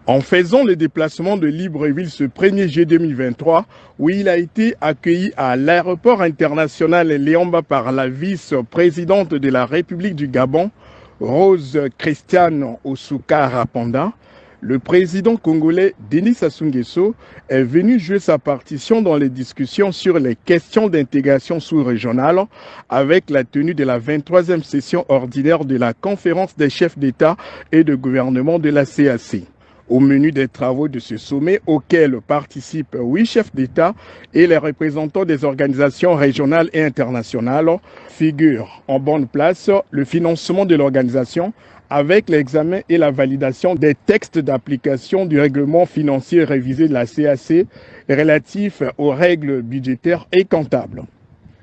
En faisant le déplacement de Libreville ce 1er juillet 2023, où il a été accueilli à l'aéroport international Léomba par la vice-présidente de la République du Gabon, Rose Christiane Osuka Rapanda, le président congolais Denis Sassou Nguesso est venu jouer sa partition dans les discussions sur les questions d'intégration sous-régionale avec la tenue de la 23e session ordinaire de la conférence des chefs d'État et de gouvernement de la CAC. Au menu des travaux de ce sommet, auquel participent 8 chefs d'État et les représentants des organisations régionales et internationales, figure en bonne place le financement de l'organisation avec l'examen et la validation des textes d'application du règlement financier révisé de la CAC relatif aux règles budgétaires et comptables.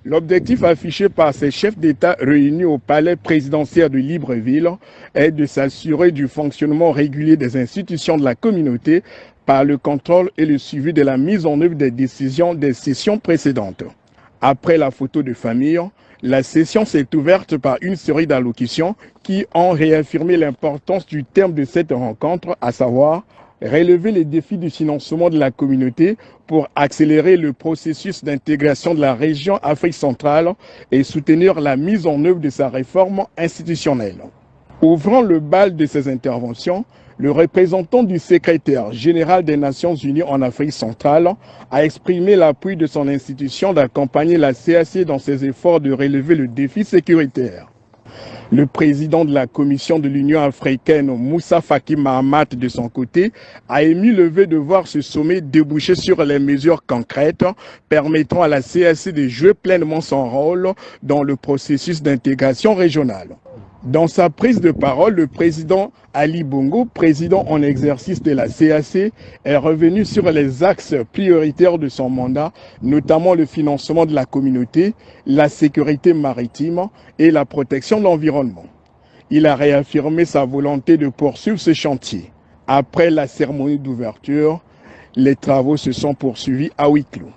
L'objectif affiché par ces chefs d'État réunis au palais présidentiel de Libreville est de s'assurer du fonctionnement régulier des institutions de la communauté par le contrôle et le suivi de la mise en œuvre des décisions des sessions précédentes. Après la photo de famille, la session s'est ouverte par une série d'allocutions qui ont réaffirmé l'importance du terme de cette rencontre, à savoir relever les défis du financement de la communauté pour accélérer le processus d'intégration de la région Afrique centrale et soutenir la mise en œuvre de sa réforme institutionnelle. Ouvrant le bal de ces interventions, le représentant du secrétaire général des Nations Unies en Afrique centrale a exprimé l'appui de son institution d'accompagner la CAC dans ses efforts de relever le défi sécuritaire. Le président de la Commission de l'Union africaine, Moussa Faki Mahamat, de son côté, a émis le vœu de voir ce sommet déboucher sur les mesures concrètes permettant à la CAC de jouer pleinement son rôle dans le processus d'intégration régionale. Dans sa prise de parole, le président Ali Bongo, président en exercice de la CAC, est revenu sur les axes prioritaires de son mandat, notamment le financement de la communauté, la sécurité maritime et la protection de l'environnement. Il a réaffirmé sa volonté de poursuivre ce chantier. Après la cérémonie d'ouverture, les travaux se sont poursuivis à huis clos.